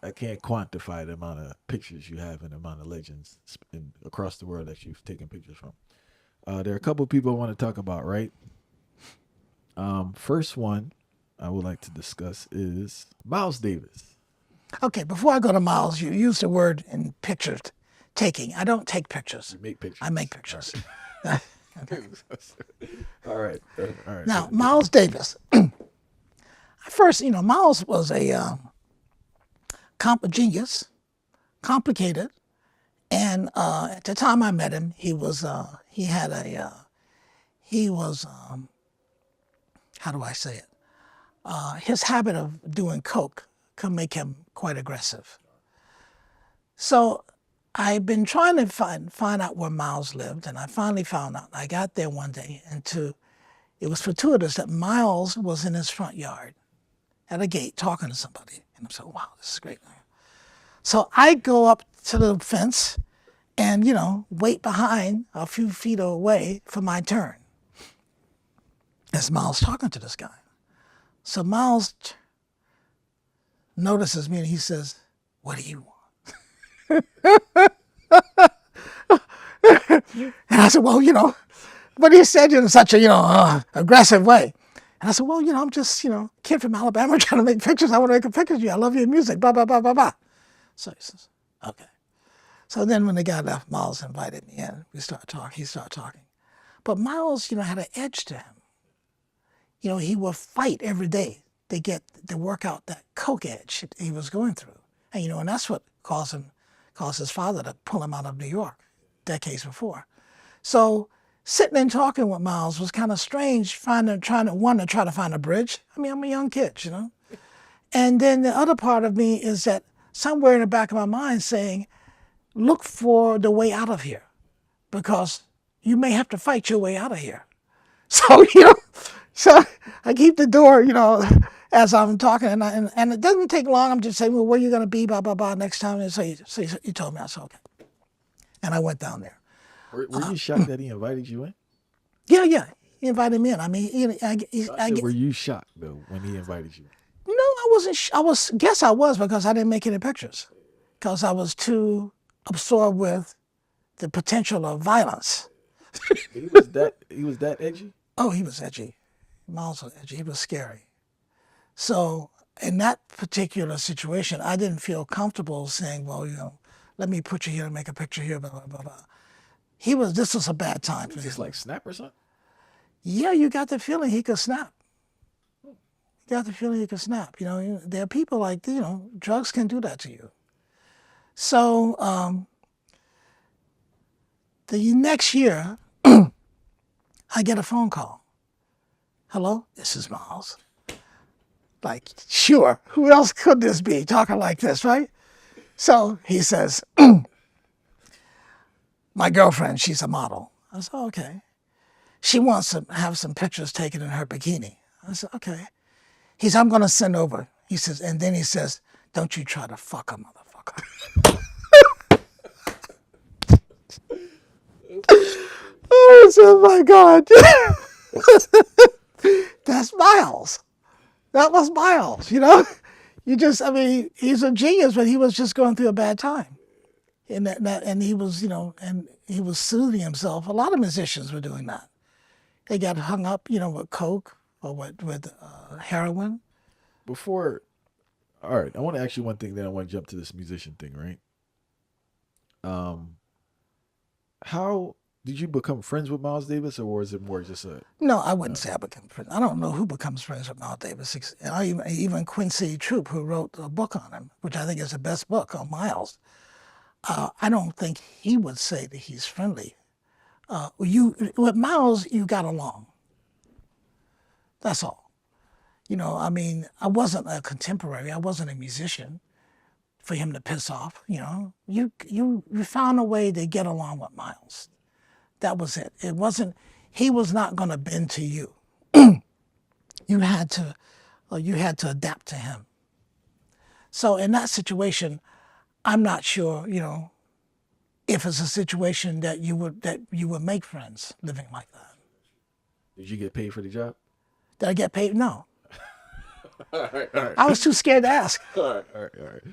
I can't quantify the amount of pictures you have and the amount of legends across the world that you've taken pictures from. There are a couple of people I want to talk about, right? First one I would like to discuss is Miles Davis. Okay, before I go to Miles, you used the word in pictures taking. I don't take pictures. You make I pictures. make All pictures. right. All right. All right. Now, Miles Davis. First, Miles was a genius, complicated, and at the time I met him, he was how do I say it? His habit of doing coke could make him quite aggressive. So I've been trying to find out where Miles lived, and I finally found out. I got there one day, and it was fortuitous that Miles was in his front yard at a gate talking to somebody. And I'm saying, wow, this is great. So I go up to the fence and, wait behind a few feet away for my turn as Miles talking to this guy. So Miles notices me and he says, what do you want? And I said, well, but he said it in such a, aggressive way. And I said, well, I'm just, kid from Alabama trying to make pictures. I want to make a picture of you. I love your music, blah, blah, blah, blah, blah. So he says, okay. So then when the guy left, Miles invited me in. We started talking. He started talking. But Miles, had an edge to him. He would fight every day to work out that coke edge he was going through. And that's what caused his father to pull him out of New York decades before. So sitting and talking with Miles was kind of strange, trying to find a bridge. I mean, I'm a young kid, And then the other part of me is that somewhere in the back of my mind saying, look for the way out of here, because you may have to fight your way out of here. So, so I keep the door, as I'm talking, and it doesn't take long. I'm just saying, well, where are you going to be, blah, blah, blah, next time? And so he told me. I said, okay. And I went down there. Were you shocked that he invited you in? Yeah. He invited me in. I mean, Were you shocked though when he invited you? No, I wasn't. Guess I was, because I didn't make any pictures, because I was too absorbed with the potential of violence. He was that. He was that edgy. Oh, he was edgy. Miles was edgy. He was scary. So in that particular situation, I didn't feel comfortable saying, well, let me put you here and make a picture here, blah, blah, blah, blah. This was a bad time for him. Just like snap or something? Yeah, you got the feeling he could snap. You got the feeling he could snap. There are people like, drugs can do that to you. So the next year, I get a phone call. Hello, this is Miles. Like, sure, who else could this be talking like this, right? So he says, my girlfriend, she's a model. I said, okay. She wants to have some pictures taken in her bikini. I said, okay. He said, I'm going to send over. He says, and then he says, don't you try to fuck a motherfucker. Oh, I said, my God. That's Miles. That was Miles, he's a genius, but he was just going through a bad time. And he was, and he was soothing himself. A lot of musicians were doing that. They got hung up, with coke or with heroin. Before, all right. I want to ask you one thing. Then I want to jump to this musician thing, right? How did you become friends with Miles Davis, or was it more just a? No, I wouldn't say I became friends. I don't know who becomes friends with Miles Davis. And even Quincy Troop, who wrote a book on him, which I think is the best book on Miles. I don't think he would say that he's friendly. With Miles, you got along. That's all. I wasn't a contemporary. I wasn't a musician for him to piss off. You found a way to get along with Miles. That was it. It wasn't. He was not going to bend to you. You had to adapt to him. So in that situation, I'm not sure, if it's a situation that you would make friends living like that. Did you get paid for the job? Did I get paid? No. All right. I was too scared to ask. All right.